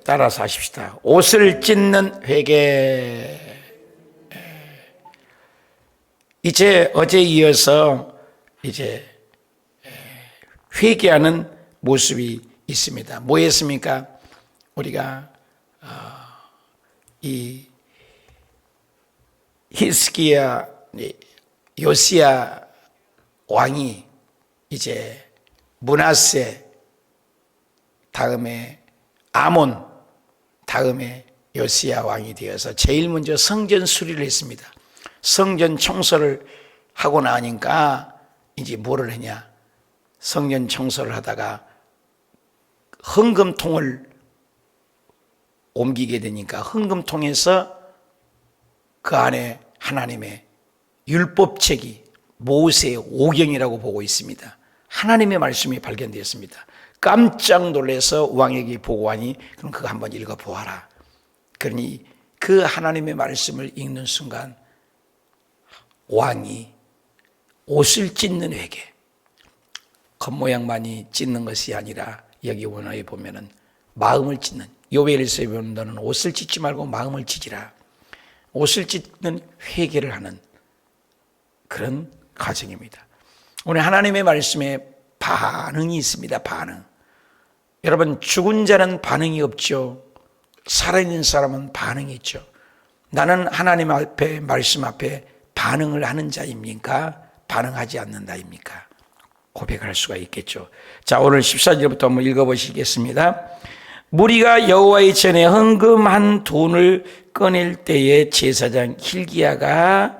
따라서 하십시다. 옷을 찢는 회개. 이제 어제 이어서 이제 회개하는 모습이 있습니다. 뭐였습니까? 우리가 이 히스기야 요시야 왕이 이제 므낫세 다음에 아몬 다음에 요시야 왕이 되어서 제일 먼저 성전 수리를 했습니다. 성전 청소를 하고 나니까 이제 뭐를 했냐? 성전 청소를 하다가 헌금통을 옮기게 되니까 헌금통에서 그 안에 하나님의 율법책이 모세의 오경이라고 보고 있습니다. 하나님의 말씀이 발견되었습니다. 깜짝 놀라서 왕에게 보고하니 그럼 그거 한번 읽어보아라. 그러니 그 하나님의 말씀을 읽는 순간 왕이 옷을 찢는 회개, 겉모양만이 찢는 것이 아니라 여기 원어에 보면은 마음을 찢는, 요엘에서 보면 너는 옷을 찢지 말고 마음을 찢으라. 옷을 찢는 회개를 하는 그런 과정입니다. 오늘 하나님의 말씀에 반응이 있습니다. 반응. 여러분, 죽은 자는 반응이 없죠. 살아있는 사람은 반응이 있죠. 나는 하나님 앞에, 말씀 앞에 반응을 하는 자입니까? 반응하지 않는 자입니까? 고백할 수가 있겠죠. 자, 오늘 14절부터 한번 읽어보시겠습니다. 무리가 여호와의 전에 헌금한 돈을 꺼낼 때에 제사장 hil기야가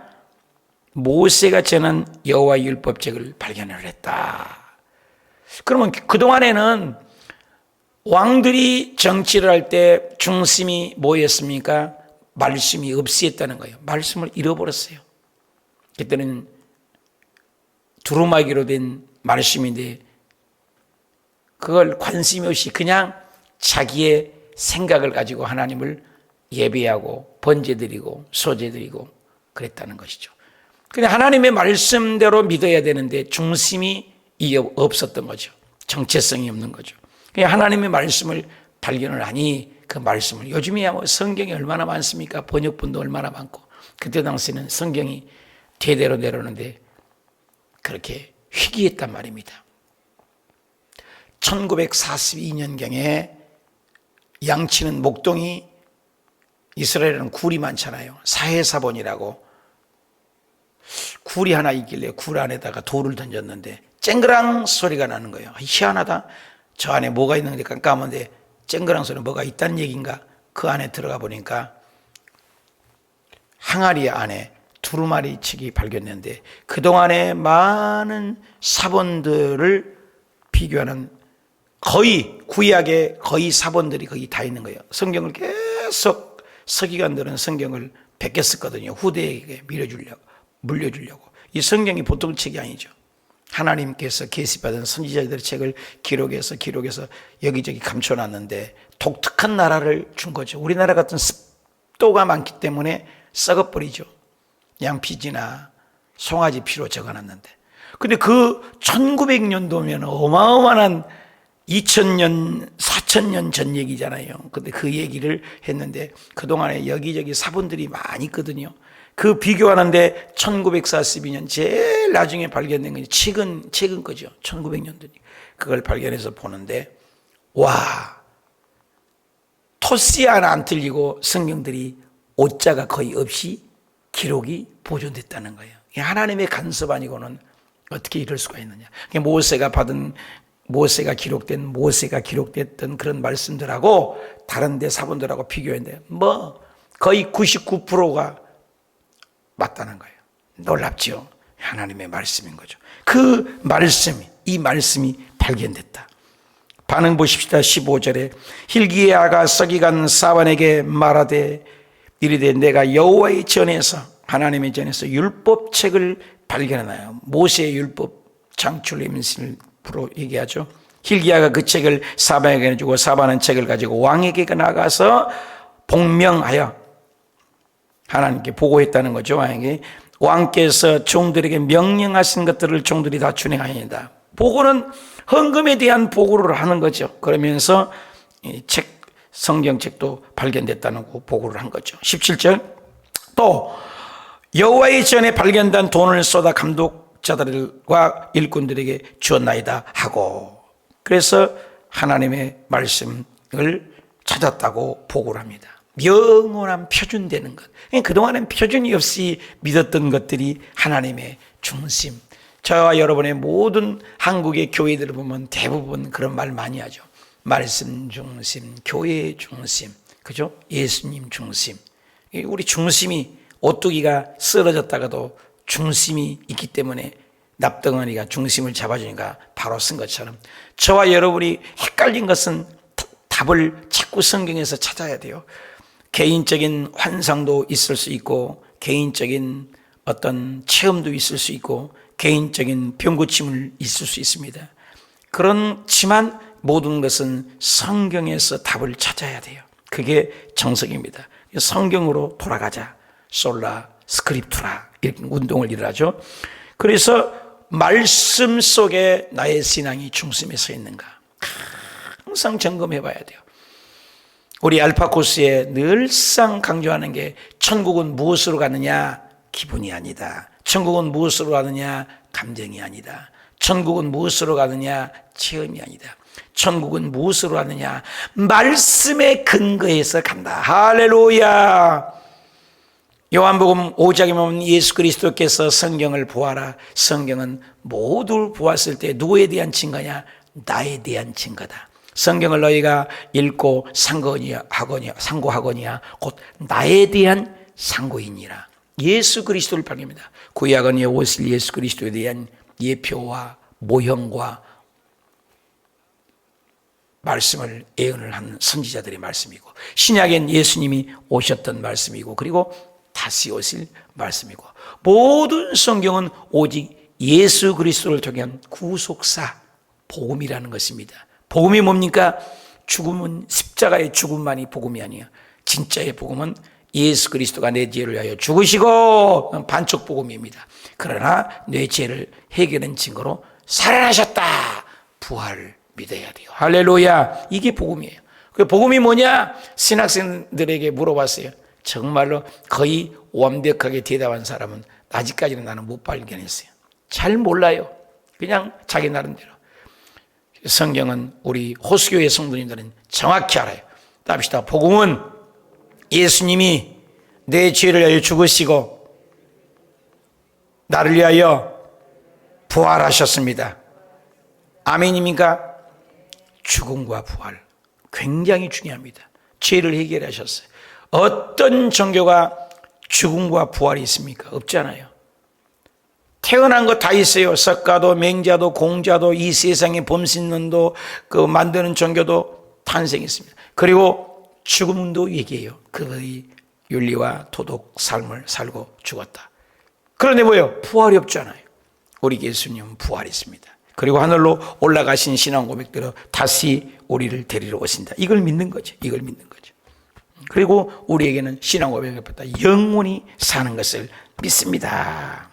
모세가 전한 여호와의 율법책을 발견을 했다. 그러면 그동안에는 왕들이 정치를 할 때 중심이 뭐였습니까? 말씀이 없이했다는 거예요. 말씀을 잃어버렸어요. 그때는 두루마기로 된 말씀인데 그걸 관심이 없이 그냥 자기의 생각을 가지고 하나님을 예배하고 번제드리고 소제드리고 그랬다는 것이죠. 근데 하나님의 말씀대로 믿어야 되는데 중심이 없었던 거죠. 정체성이 없는 거죠. 그냥 하나님의 말씀을 발견을 하니 그 말씀을, 요즘이야 뭐 성경이 얼마나 많습니까? 번역본도 얼마나 많고, 그때 당시에는 성경이 대대로 내려오는데 그렇게 희귀했단 말입니다. 1942년경에 양치는 목동이, 이스라엘은 굴이 많잖아요. 사해사본이라고 굴이 하나 있길래 굴 안에다가 돌을 던졌는데 쨍그랑 소리가 나는 거예요. 희한하다. 저 안에 뭐가 있는데 깜깜한데 쨍그랑 소리, 뭐가 있다는 얘기인가? 그 안에 들어가 보니까 항아리 안에 두루마리 책이 발견됐는데 그동안에 많은 사본들을 비교하는 거의 구약의 거의 사본들이 거의 다 있는 거예요. 성경을 계속 서기관들은 성경을 베꼈었거든요. 후대에게 물려주려고. 이 성경이 보통 책이 아니죠. 하나님께서 계시받은 선지자들의 책을 기록해서 여기저기 감춰놨는데 독특한 나라를 준 거죠. 우리나라 같은 습도가 많기 때문에 썩어버리죠. 양피지나 송아지 피로 적어놨는데. 근데 그 1900년도면 어마어마한 2000년, 4000년 전 얘기잖아요. 근데 그 얘기를 했는데 그동안에 여기저기 사본들이 많이 있거든요. 그 비교하는데 1942년 제일 나중에 발견된 건 최근 거죠. 1900년도니. 그걸 발견해서 보는데, 와, 토시 하나 안 틀리고 성경들이 오자가 거의 없이 기록이 보존됐다는 거예요. 하나님의 간섭 아니고는 어떻게 이럴 수가 있느냐. 모세가 기록됐던 그런 말씀들하고 다른 데 사본들하고 비교했는데 뭐 거의 99%가 맞다는 거예요. 놀랍죠? 하나님의 말씀인 거죠. 그 말씀이, 이 말씀이 발견됐다. 반응 보십시다. 15절에 hil기야가 서기관 사반에게 말하되 이르되 내가 여호와의 전에서, 하나님의 전에서 율법책을 발견하나요. 모세의 율법 창출임신으로 얘기하죠. hil기야가 그 책을 사반에게 주고 사반은 책을 가지고 왕에게 나가서 복명하여 하나님께 보고했다는 거죠. 왕에게. 왕께서 종들에게 명령하신 것들을 종들이 다 준행하니이다. 보고는 헌금에 대한 보고를 하는 거죠. 그러면서 이 책 성경책도 발견됐다는 보고를 한 거죠. 17절 또 여호와의 전에 발견된 돈을 쏟아 감독자들과 일꾼들에게 주었나이다 하고, 그래서 하나님의 말씀을 찾았다고 보고를 합니다. 영원한 표준되는 것. 그동안은 표준이 없이 믿었던 것들이 하나님의 중심. 저와 여러분의 모든 한국의 교회들을 보면 대부분 그런 말 많이 하죠. 말씀 중심, 교회 중심, 그죠? 예수님 중심. 우리 중심이, 오뚜기가 쓰러졌다가도 중심이 있기 때문에 납덩어리가 중심을 잡아주니까 바로 쓴 것처럼 저와 여러분이 헷갈린 것은 답을 자꾸 성경에서 찾아야 돼요. 개인적인 환상도 있을 수 있고, 개인적인 어떤 체험도 있을 수 있고, 개인적인 병고침을 있을 수 있습니다. 그렇지만 모든 것은 성경에서 답을 찾아야 돼요. 그게 정석입니다. 성경으로 돌아가자. 솔라 스크립투라, 이렇게 운동을 일어나죠. 그래서 말씀 속에 나의 신앙이 중심에 서 있는가 항상 점검해 봐야 돼요. 우리 알파 코스에 늘상 강조하는 게, 천국은 무엇으로 가느냐? 기분이 아니다. 천국은 무엇으로 가느냐? 감정이 아니다. 천국은 무엇으로 가느냐? 체험이 아니다. 천국은 무엇으로 가느냐? 말씀의 근거에서 간다. 할렐루야. 요한복음 5장에 보면 예수 그리스도께서 성경을 보아라. 성경은 모두를 보았을 때 누구에 대한 증거냐? 나에 대한 증거다. 성경을 너희가 읽고 상고하거니와 곧 나에 대한 상고이니라. 예수 그리스도를 발견합니다. 구약은 오실 예수 그리스도에 대한 예표와 모형과 말씀을 예언을 한 선지자들의 말씀이고, 신약엔 예수님이 오셨던 말씀이고, 그리고 다시 오실 말씀이고, 모든 성경은 오직 예수 그리스도를 통한 구속사, 복음이라는 것입니다. 복음이 뭡니까? 죽음은, 십자가의 죽음만이 복음이 아니야. 진짜의 복음은 예수 그리스도가 내 죄를 위하여 죽으시고, 반쪽 복음입니다. 그러나 내 죄를 해결한 증거로 살아나셨다. 부활을 믿어야 돼요. 할렐루야. 이게 복음이에요. 그 복음이 뭐냐? 신학생들에게 물어봤어요. 정말로 거의 완벽하게 대답한 사람은 아직까지는 나는 못 발견했어요. 잘 몰라요. 그냥 자기 나름대로. 성경은 우리 호수교회 성도님들은 정확히 알아요. 답시다. 복음은 예수님이 내 죄를 위하여 죽으시고 나를 위하여 부활하셨습니다. 아멘입니까? 죽음과 부활 굉장히 중요합니다. 죄를 해결하셨어요. 어떤 종교가 죽음과 부활이 있습니까? 없잖아요. 태어난 거 다 있어요. 석가도, 맹자도, 공자도, 이 세상의 범신론도, 그 만드는 종교도 탄생했습니다. 그리고 죽음도 얘기해요. 그의 윤리와 도덕 삶을 살고 죽었다. 그런데 뭐예요? 부활이 없잖아요. 우리 예수님은 부활이 있습니다. 그리고 하늘로 올라가신 신앙 고백대로 다시 우리를 데리러 오신다. 이걸 믿는 거죠. 이걸 믿는 거죠. 그리고 우리에게는 신앙 고백을 받다 영원히 사는 것을 믿습니다.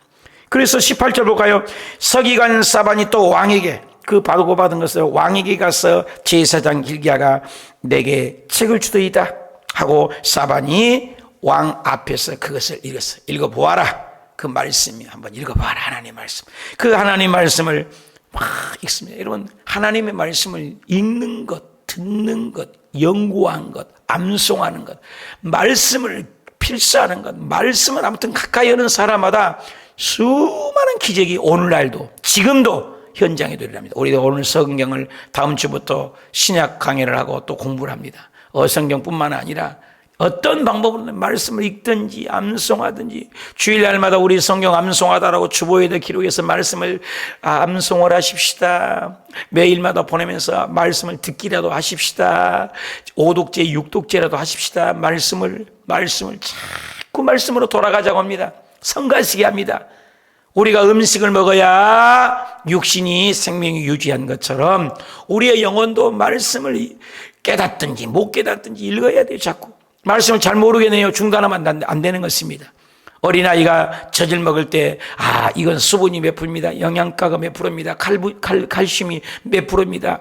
그래서 18절 볼까요? 서기관 사반이 또 왕에게, 그 받은 것을 왕에게 가서 제사장 hilki야가 내게 책을 주더이다 하고 사반이 왕 앞에서 그것을 읽었어요. 읽어보아라. 그 말씀이 한번 읽어봐라. 하나님의 말씀. 그 하나님의 말씀을 막 읽습니다. 여러분, 하나님의 말씀을 읽는 것, 듣는 것, 연구한 것, 암송하는 것, 말씀을 필사하는 것, 말씀을 아무튼 가까이 하는 사람마다 수많은 기적이 오늘날도, 지금도 현장에 일어납니다. 우리도 오늘 성경을 다음 주부터 신약 강의를 하고 또 공부를 합니다. 성경뿐만 아니라 어떤 방법으로 말씀을 읽든지 암송하든지, 주일날마다 우리 성경 암송하다라고 주보에다 기록해서 말씀을 암송을 하십시다. 매일마다 보내면서 말씀을 듣기라도 하십시다. 5독제 6독제라도 하십시다. 말씀을 자꾸 말씀으로 돌아가자고 합니다. 성가시게 합니다. 우리가 음식을 먹어야 육신이 생명이 유지한 것처럼 우리의 영혼도 말씀을 깨닫든지 못 깨닫든지 읽어야 돼요. 자꾸 말씀을 잘 모르겠네요. 중단하면 안 되는 것입니다. 어린아이가 젖을 먹을 때 이건 수분이 몇 프로입니다. 영양가가 몇 프로입니다. 칼슘이 몇 프로입니다.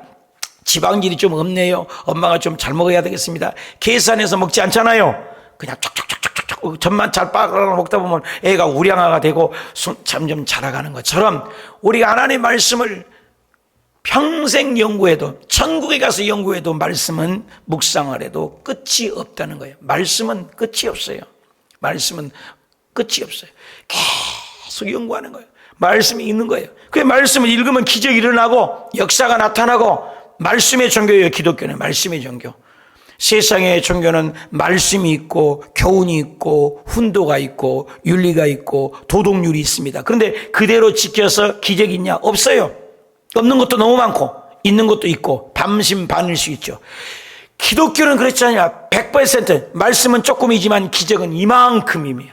지방질이 좀 없네요. 엄마가 좀 잘 먹어야 되겠습니다. 계산해서 먹지 않잖아요. 그냥 촉촉촉촉촉 젖만 잘 빨아 먹다 보면 애가 우량아가 되고 점점 자라가는 것처럼 우리가 하나님의 말씀을 평생 연구해도, 천국에 가서 연구해도 말씀은 묵상을 해도 끝이 없다는 거예요. 말씀은 끝이 없어요. 말씀은 끝이 없어요. 계속 연구하는 거예요. 말씀이 있는 거예요. 그 말씀을 읽으면 기적이 일어나고 역사가 나타나고, 말씀의 종교예요. 기독교는 말씀의 종교. 세상의 종교는 말씀이 있고 교훈이 있고 훈도가 있고 윤리가 있고 도덕률이 있습니다. 그런데 그대로 지켜서 기적이 있냐? 없어요. 없는 것도 너무 많고 있는 것도 있고 반신반의일 수 있죠. 기독교는 그렇지 않냐? 100% 말씀은 조금이지만 기적은 이만큼이며,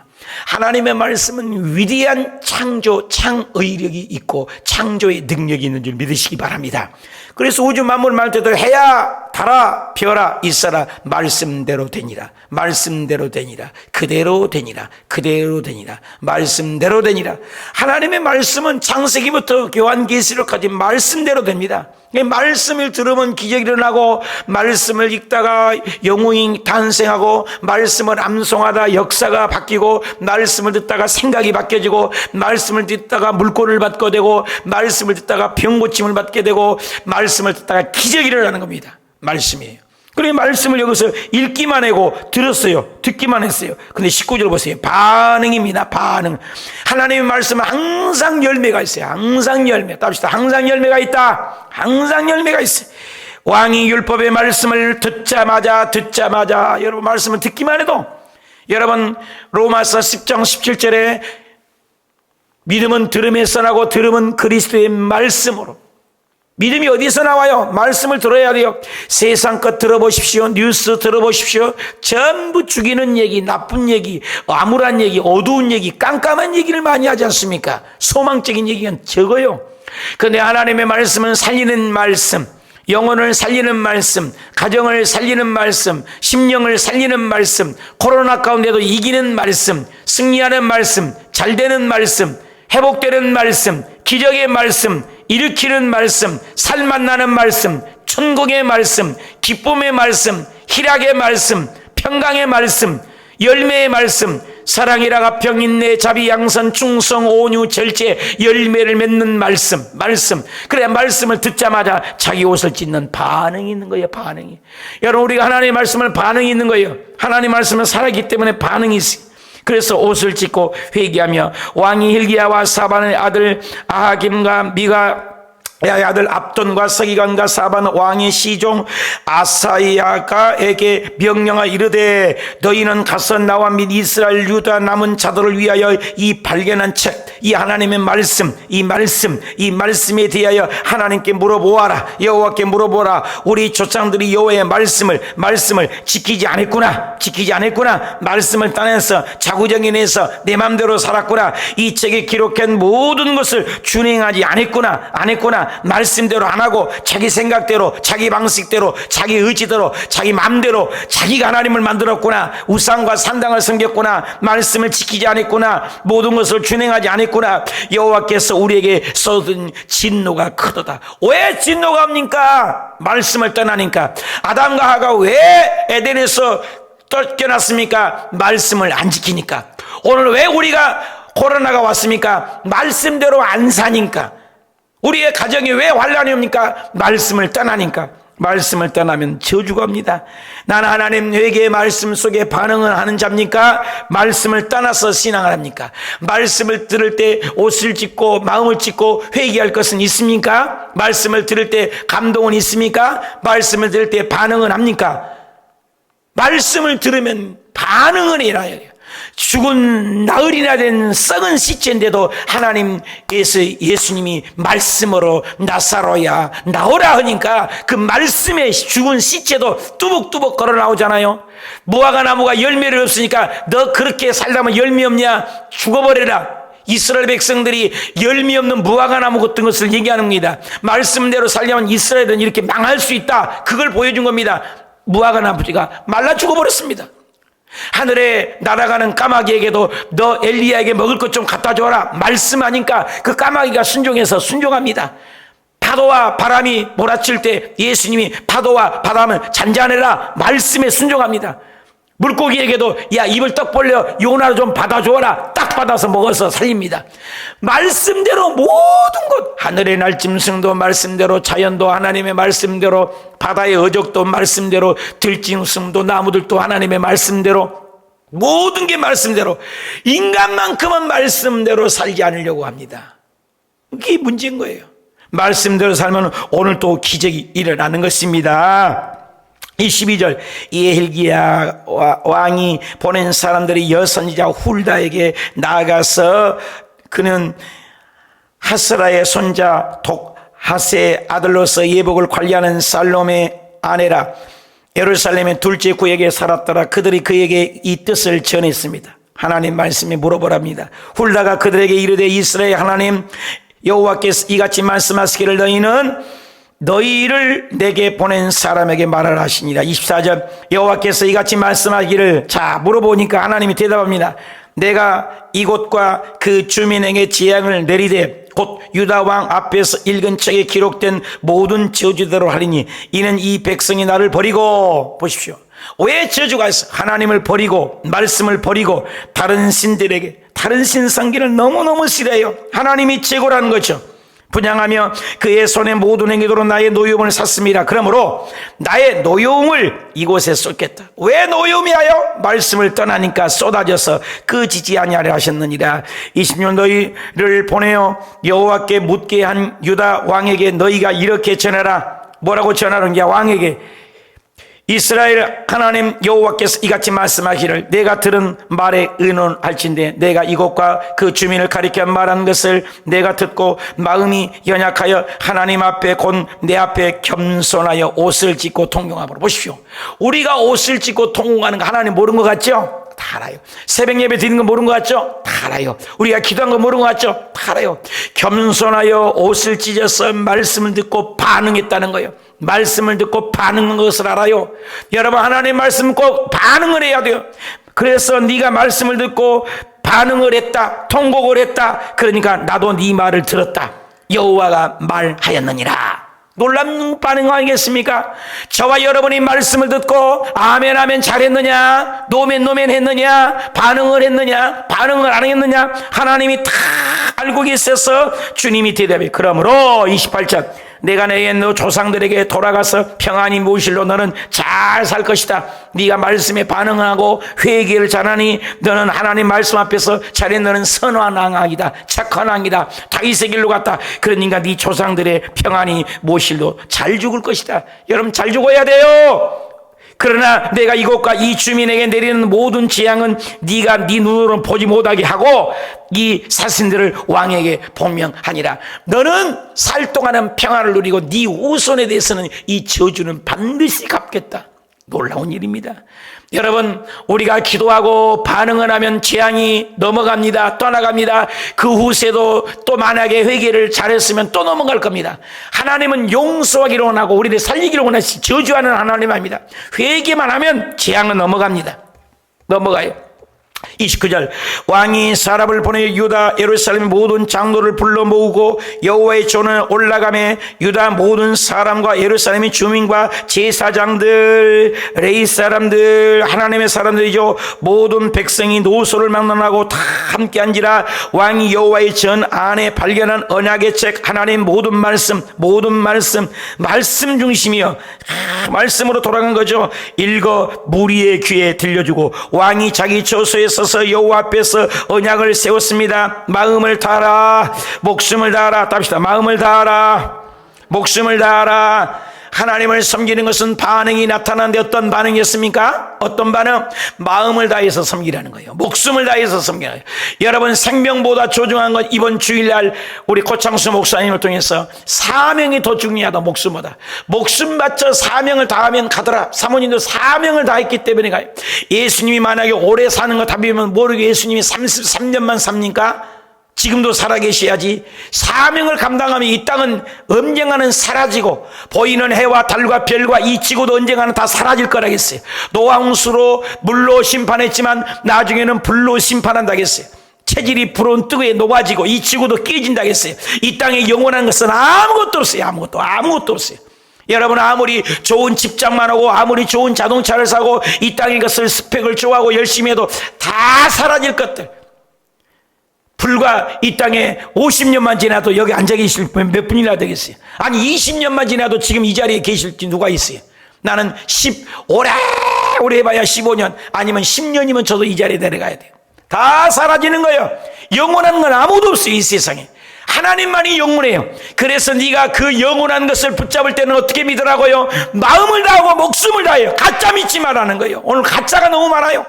하나님의 말씀은 위대한 창조, 창의력이 있고 창조의 능력이 있는 줄 믿으시기 바랍니다. 그래서 우주 만물 말 때도 해야 달아 벼라 있어라 말씀대로 되니라, 말씀대로 되니라, 그대로 되니라, 그대로 되니라, 말씀대로 되니라. 하나님의 말씀은 창세기부터 요한계시록까지 말씀대로 됩니다. 말씀을 들으면 기적이 일어나고, 말씀을 읽다가 영웅이 탄생하고, 말씀을 암송하다 역사가 바뀌고, 말씀을 듣다가 생각이 바뀌어지고, 말씀을 듣다가 물권을 받게 되고, 말씀을 듣다가 병고침을 받게 되고, 말씀을 듣다가 기적이 일어나는 겁니다. 말씀이에요. 그러니 말씀을 여기서 읽기만 하고 들었어요. 듣기만 했어요. 근데 19절 보세요. 반응입니다. 반응. 하나님의 말씀은 항상 열매가 있어요. 항상 열매. 답시다. 항상 열매가 있다. 항상 열매가 있어요. 왕이 율법의 말씀을 듣자마자 여러분 말씀을 듣기만 해도, 여러분 로마서 10장 17절에 믿음은 들음에서 나고 들음은 그리스도의 말씀으로. 믿음이 어디서 나와요? 말씀을 들어야 돼요. 세상 것 들어보십시오. 뉴스 들어보십시오. 전부 죽이는 얘기, 나쁜 얘기, 암울한 얘기, 어두운 얘기, 깜깜한 얘기를 많이 하지 않습니까? 소망적인 얘기가 적어요. 그런데 하나님의 말씀은 살리는 말씀, 영혼을 살리는 말씀, 가정을 살리는 말씀, 심령을 살리는 말씀, 코로나 가운데도 이기는 말씀, 승리하는 말씀, 잘되는 말씀, 회복되는 말씀, 기적의 말씀, 일으키는 말씀, 살만나는 말씀, 천국의 말씀, 기쁨의 말씀, 희락의 말씀, 평강의 말씀, 열매의 말씀, 사랑이라가 병인내 자비 양선 충성 온유 절제 열매를 맺는 말씀. 그래 말씀을 듣자마자 자기 옷을 찢는 반응이 있는 거예요. 반응이. 여러분 우리가 하나님의 말씀을 반응이 있는 거예요. 하나님의 말씀은 살아있기 때문에 반응이 있어요. 그래서 옷을 찢고 회개하며, 왕이 hil기야와 사반의 아들 아하김과 미가야의 아들 압돈과 서기관과 사반 왕의 시종 아사야가에게 명령하 이르되, 너희는 가서 나와 및 이스라엘 유다 남은 자들을 위하여 이 발견한 책, 이 하나님의 말씀, 이 말씀에 대하여 하나님께 물어보아라. 여호와께 물어보라. 우리 조상들이 여호와의 말씀을 지키지 않았구나. 말씀을 따내서 자구정인해서 내 맘대로 살았구나. 이 책에 기록한 모든 것을 준행하지 않았구나. 말씀대로 안 하고 자기 생각대로, 자기 방식대로, 자기 의지대로, 자기 맘대로 자기가 하나님을 만들었구나. 우상과 산당을 섬겼구나. 말씀을 지키지 않았구나. 모든 것을 준행하지 않았구나. 여호와께서 우리에게 쏟은 진노가 크도다. 왜 진노가 옵니까? 말씀을 떠나니까. 아담과 하가 왜 에덴에서 쫓겨났습니까? 말씀을 안 지키니까. 오늘 왜 우리가 코로나가 왔습니까? 말씀대로 안 사니까. 우리의 가정이 왜 환란이 옵니까? 말씀을 떠나니까. 말씀을 떠나면 저주가 옵니다. 나는 하나님 회개의 말씀 속에 반응을 하는 자입니까? 말씀을 떠나서 신앙을 합니까? 말씀을 들을 때 옷을 찢고 마음을 찢고 회개할 것은 있습니까? 말씀을 들을 때 감동은 있습니까? 말씀을 들을 때 반응은 합니까? 말씀을 들으면 반응을 해야 해요. 죽은 나흘이나 된 썩은 시체인데도 예수님이 말씀으로 나사로야 나오라 하니까 그 말씀에 죽은 시체도 뚜벅뚜벅 걸어 나오잖아요. 무화과 나무가 열매를 없으니까 너 그렇게 살다면 열매 없냐? 죽어버려라. 이스라엘 백성들이 열매 없는 무화과 나무 같은 것을 얘기하는 겁니다. 말씀대로 살려면 이스라엘은 이렇게 망할 수 있다. 그걸 보여준 겁니다. 무화과 나무가 말라 죽어버렸습니다. 하늘에 날아가는 까마귀에게도 너 엘리야에게 먹을 것 좀 갖다 줘라 말씀하니까 그 까마귀가 순종해서 순종합니다. 파도와 바람이 몰아칠 때 예수님이 파도와 바람을 잔잔해라 말씀에 순종합니다. 물고기에게도 야 입을 떡 벌려 요나를 좀 받아주어라, 딱 받아서 먹어서 살립니다. 말씀대로 모든 것, 하늘의 날짐승도 말씀대로, 자연도 하나님의 말씀대로, 바다의 어족도 말씀대로, 들짐승도 나무들도 하나님의 말씀대로, 모든 게 말씀대로, 인간만큼은 말씀대로 살지 않으려고 합니다. 그게 문제인 거예요. 말씀대로 살면 오늘 또 기적이 일어나는 것입니다. 이 12절, 예힐기야 왕이 보낸 사람들이 여선지자 훌다에게 나아가서 그는 하스라의 손자 독하스의 아들로서 예복을 관리하는 살롬의 아내라, 예루살렘의 둘째 구에게 살았더라. 그들이 그에게 이 뜻을 전했습니다. 하나님 말씀에 물어보랍니다. 훌다가 그들에게 이르되 이스라엘 하나님 여호와께서 이같이 말씀하시기를 너희를 내게 보낸 사람에게 말을 하시니라. 24절, 여호와께서 이같이 말씀하기를, 자 물어보니까 하나님이 대답합니다. 내가 이곳과 그 주민에게 재앙을 내리되 곧 유다 왕 앞에서 읽은 책에 기록된 모든 저주대로 하리니 이는 이 백성이 나를 버리고, 보십시오, 왜 저주가 있어? 하나님을 버리고 말씀을 버리고 다른 신들에게, 다른 신 섬기를 너무너무 싫어해요. 하나님이 최고라는 거죠. 분양하며 그의 손에 모든 행위도로 나의 노여움을 샀습니다. 그러므로 나의 노여움을 이곳에 쏟겠다. 왜 노여움이 하여? 말씀을 떠나니까 쏟아져서 그치지 아니하려 하셨느니라. 20년 너희를 보내어 여호와께 묻게 한 유다 왕에게 너희가 이렇게 전하라. 뭐라고 전하는가? 왕에게 이스라엘 하나님 여호와께서 이같이 말씀하기를, 내가 들은 말에 의논할진대 내가 이곳과 그 주민을 가리켜 말한 것을 내가 듣고 마음이 연약하여 하나님 앞에 곧 내 앞에 겸손하여 옷을 찢고 통공하므로. 보십시오, 우리가 옷을 찢고 통공하는 거 하나님 모르는 것 같죠? 다 알아요. 새벽 예배 드리는 거 모르는 것 같죠? 다 알아요. 우리가 기도한 거 모르는 것 같죠? 다 알아요. 겸손하여 옷을 찢어서 말씀을 듣고 반응했다는 거예요. 말씀을 듣고 반응한 것을 알아요. 여러분, 하나님의 말씀 꼭 반응을 해야 돼요. 그래서 네가 말씀을 듣고 반응을 했다, 통곡을 했다, 그러니까 나도 네 말을 들었다, 여호와가 말하였느니라. 놀라운 반응 아니겠습니까? 저와 여러분이 말씀을 듣고 아멘 아멘 잘했느냐, 노멘 노멘 했느냐, 반응을 했느냐, 반응을 안 했느냐, 하나님이 다 알고 계셔서 주님이 대답해. 그러므로 28절, 내가 내게 너 조상들에게 돌아가서 평안히 모실로 너는 잘 살 것이다. 네가 말씀에 반응하고 회개를 잘하니 너는 하나님 말씀 앞에서 잘해. 너는 선한 왕이다, 착한 왕이다, 다윗의 길로 갔다. 그러니까 네 조상들의 평안히 모실로 잘 죽을 것이다. 여러분, 잘 죽어야 돼요. 그러나 내가 이곳과 이 주민에게 내리는 모든 재앙은 네가 네 눈으로 보지 못하게 하고 이 사신들을 왕에게 복명하니라. 너는 살 동안은 평안을 누리고 네 후손에 대해서는 이 저주는 반드시 갚겠다. 놀라운 일입니다. 여러분, 우리가 기도하고 반응을 하면 재앙이 넘어갑니다. 떠나갑니다. 그 후세도 또 만약에 회개를 잘했으면 또 넘어갈 겁니다. 하나님은 용서하기를 원하고 우리를 살리기를 원하시, 저주하는 하나님 아닙니다. 회개만 하면 재앙은 넘어갑니다. 넘어가요. 29절, 왕이 사람을 보내 유다 예루살렘 모든 장로를 불러 모으고 여호와의 전에 올라가매 유다 모든 사람과 예루살렘의 주민과 제사장들, 레위 사람들, 하나님의 사람들이죠, 모든 백성이 노소를 막론하고 다 함께 앉으라. 왕이 여호와의 전 안에 발견한 언약의 책 하나님 모든 말씀 말씀 중심이요, 말씀으로 돌아간 거죠. 읽어 무리의 귀에 들려주고 왕이 자기 저소에 서서 여호와 앞에서 언약을 세웠습니다. 마음을 다하라, 목숨을 다하라. 답시다. 마음을 다하라, 목숨을 다하라. 하나님을 섬기는 것은 반응이 나타나는데 어떤 반응이었습니까? 어떤 반응? 마음을 다해서 섬기라는 거예요. 목숨을 다해서 섬기라는 거예요. 여러분, 생명보다 소중한 건 이번 주일날 우리 고창수 목사님을 통해서 사명이 더 중요하다. 목숨보다. 목숨 바쳐 사명을 다하면 가더라. 사모님도 사명을 다했기 때문에 가요. 예수님이 만약에 오래 사는 거 답이면 모르게 예수님이 33년만 삽니까? 지금도 살아계셔야지. 사명을 감당하면 이 땅은 언젠가는 사라지고 보이는 해와 달과 별과 이 지구도 언젠가는 다 사라질 거라겠어요. 노아 홍수로 물로 심판했지만 나중에는 불로 심판한다겠어요. 체질이 불어온 뜨거에 녹아지고 이 지구도 깨진다 했어요. 이 땅에 영원한 것은 아무것도 없어요. 아무것도 없어요. 여러분, 아무리 좋은 집장만 하고 아무리 좋은 자동차를 사고 이 땅의 것을 스펙을 좋아하고 열심히 해도 다 사라질 것들. 불과 이 땅에 50년만 지나도 여기 앉아 계실 분 몇 분이나 되겠어요? 아니 20년만 지나도 지금 이 자리에 계실지 누가 있어요? 나는 오래 해봐야 15년 아니면 10년이면 저도 이 자리에 내려가야 돼요. 다 사라지는 거예요. 영원한 건 아무도 없어요. 이 세상에 하나님만이 영원해요. 그래서 네가 그 영원한 것을 붙잡을 때는 어떻게 믿으라고요? 마음을 다하고 목숨을 다해요. 가짜 믿지 말라는 거예요. 오늘 가짜가 너무 많아요.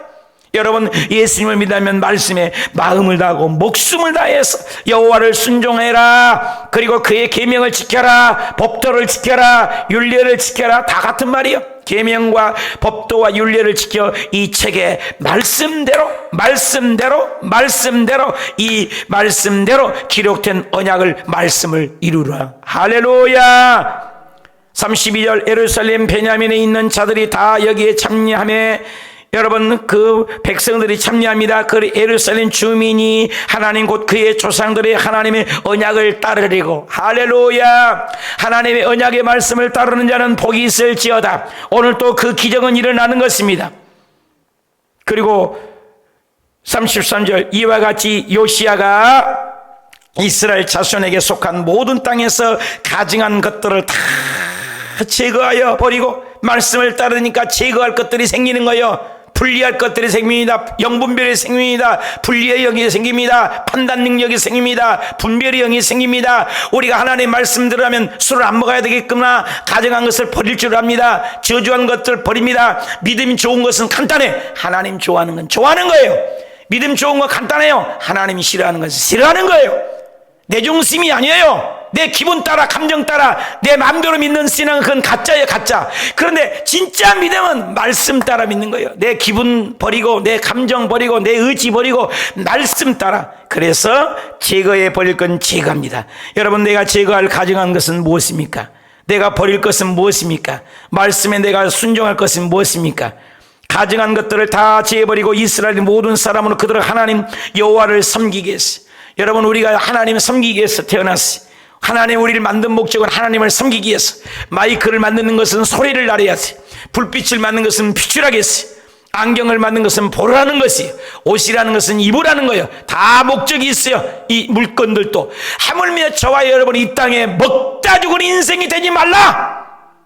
여러분, 예수님을 믿으면 말씀에 마음을 다하고 목숨을 다해서 여호와를 순종해라. 그리고 그의 계명을 지켜라. 법도를 지켜라. 율례를 지켜라. 다 같은 말이에요. 계명과 법도와 율례를 지켜 이 책의 말씀대로 이 말씀대로 기록된 언약을 말씀을 이루라. 할렐루야. 32절 예루살렘 베냐민에 있는 자들이 다 여기에 참여하며 여러분 그 백성들이 참여합니다. 그 예루살렘 주민이 하나님 곧 그의 조상들의 하나님의 언약을 따르리고 할렐루야. 하나님의 언약의 말씀을 따르는 자는 복이 있을지어다. 오늘 또 그 기적은 일어나는 것입니다. 그리고 33절 이와 같이 요시야가 이스라엘 자손에게 속한 모든 땅에서 가증한 것들을 다 제거하여 버리고 말씀을 따르니까 제거할 것들이 생기는 거예요. 분리할 것들이 생깁니다. 영분별이 생깁니다. 분리의 영이 생깁니다. 판단 능력이 생깁니다. 분별의 영이 생깁니다. 우리가 하나님의 말씀 들으면 술을 안 먹어야 되겠구나. 가증한 것을 버릴 줄 압니다. 저주한 것들 버립니다. 믿음이 좋은 것은 간단해. 하나님 좋아하는 건 좋아하는 거예요. 믿음 좋은 건 간단해요. 하나님이 싫어하는 것은 싫어하는 거예요. 내 중심이 아니에요. 내 기분 따라 감정 따라 내 마음대로 믿는 신앙은 그건 가짜예요. 가짜. 그런데 진짜 믿음은 말씀 따라 믿는 거예요. 내 기분 버리고 내 감정 버리고 내 의지 버리고 말씀 따라. 그래서 제거해 버릴 건 제거합니다. 여러분, 내가 제거할 가증한 것은 무엇입니까? 내가 버릴 것은 무엇입니까? 말씀에 내가 순종할 것은 무엇입니까? 가증한 것들을 다 제해버리고 이스라엘 모든 사람으로 그들을 하나님 여호와를 섬기게 했어요. 여러분, 우리가 하나님을 섬기기 위해서 태어났어요. 하나님 우리를 만든 목적은 하나님을 섬기기 위해서. 마이크를 만드는 것은 소리를 나려야지. 불빛을 만든 것은 비추라겠어요. 안경을 만든 것은 보라는 것이에요. 옷이라는 것은 입으라는 거예요. 다 목적이 있어요. 이 물건들도. 하물며 저와 여러분 이 땅에 먹다 죽은 인생이 되지 말라.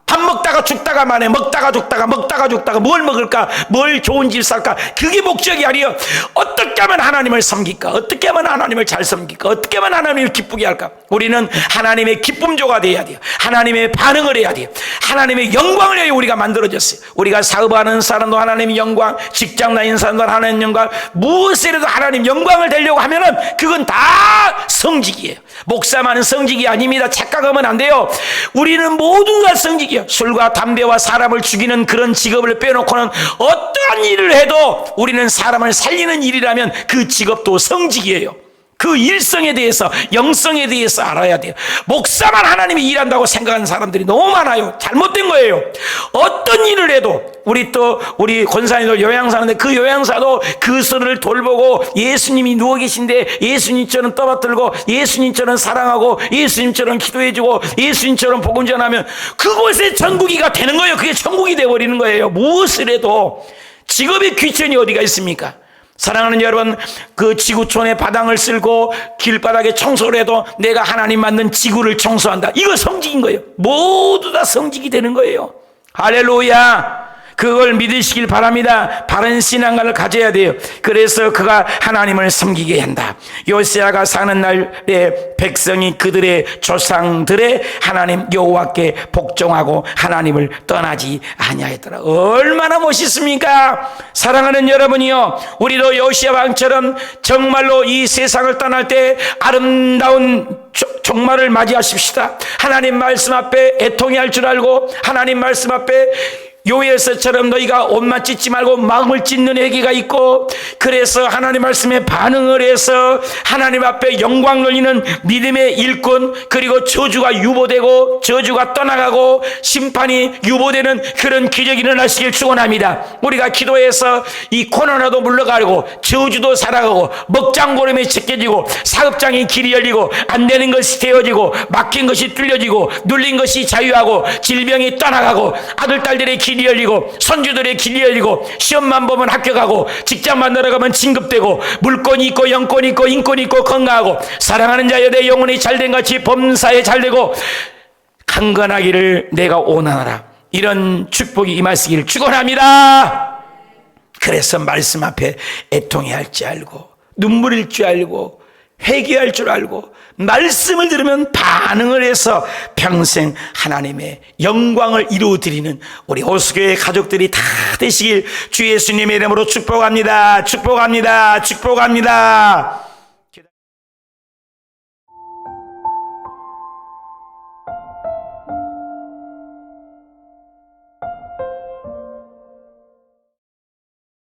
밥 먹다가 죽다가 만에 먹다가 죽다가 뭘 먹을까, 뭘 좋은 집 살까, 그게 목적이 아니에요. 어떻게 하면 하나님을 섬길까, 어떻게 하면 하나님을 잘 섬길까, 어떻게 하면 하나님을 기쁘게 할까. 우리는 하나님의 기쁨조가 돼야 돼요. 하나님의 반응을 해야 돼요. 하나님의 영광을 위해 우리가 만들어졌어요. 우리가 사업하는 사람도 하나님의 영광, 직장 다니는 사람도 하나님의 영광, 무엇이라도 하나님 영광을 되려고 하면은 그건 다 성직이에요. 목사만은 성직이 아닙니다. 착각하면 안 돼요. 우리는 모두가 성직이에요. 술과 담배와 사람을 죽이는 그런 직업을 빼놓고는 어떠한 일을 해도 우리는 사람을 살리는 일이라면 그 직업도 성직이에요. 그 일성에 대해서, 영성에 대해서 알아야 돼요. 목사만 하나님이 일한다고 생각하는 사람들이 너무 많아요. 잘못된 거예요. 어떤 일을 해도 우리 권사님들 요양사 하는데 그 요양사도 그 son을 돌보고 예수님이 누워 계신데 예수님처럼 떠받들고 예수님처럼 사랑하고 예수님처럼 기도해주고 예수님처럼 복음 전하면 그곳에 천국이가 되는 거예요. 그게 천국이 되어버리는 거예요. 무엇을 해도. 직업의 귀천이 어디가 있습니까? 사랑하는 여러분, 그 지구촌에 바닥을 쓸고 길바닥에 청소를 해도 내가 하나님 만든 지구를 청소한다. 이거 성직인 거예요. 모두 다 성직이 되는 거예요. 할렐루야. 그걸 믿으시길 바랍니다. 바른 신앙을 가져야 돼요. 그래서 그가 하나님을 섬기게 한다. 요시야가 사는 날에 백성이 그들의 조상들의 하나님 여호와께 복종하고 하나님을 떠나지 아니하였더라. 얼마나 멋있습니까? 사랑하는 여러분이요, 우리도 요시야 왕처럼 정말로 이 세상을 떠날 때 아름다운 종말을 맞이하십시다. 하나님 말씀 앞에 애통해할 줄 알고 하나님 말씀 앞에 요에서처럼 너희가 옷만 찢지 말고 마음을 찢는 회개가 있고, 그래서 하나님 말씀에 반응을 해서 하나님 앞에 영광 돌리는 믿음의 일꾼, 그리고 저주가 유보되고 저주가 떠나가고 심판이 유보되는 그런 기적이 일어나시길 축원합니다. 우리가 기도해서 이 코로나도 물러가고 저주도 살아가고 먹장고름이 제껴지고 사업장이 길이 열리고 안 되는 것이 되어지고 막힌 것이 뚫려지고 눌린 것이 자유하고 질병이 떠나가고 아들 딸들의 길이 열리고 손주들의 길이 열리고 시험만 보면 합격하고 직장만 들어가면 진급되고 물권이 있고 영권이 있고 인권이 있고 건강하고 사랑하는 자여 내 영혼이 잘된 같이 범사에 잘되고 강건하기를 내가 원하노라. 이런 축복이 임하시길 축원합니다. 그래서 말씀 앞에 애통해야 할 줄 알고 눈물일 줄 알고 회개할 줄 알고 말씀을 들으면 반응을 해서 평생 하나님의 영광을 이루어드리는 우리 호수교회 가족들이 다 되시길 주 예수님의 이름으로 축복합니다. 축복합니다. 축복합니다.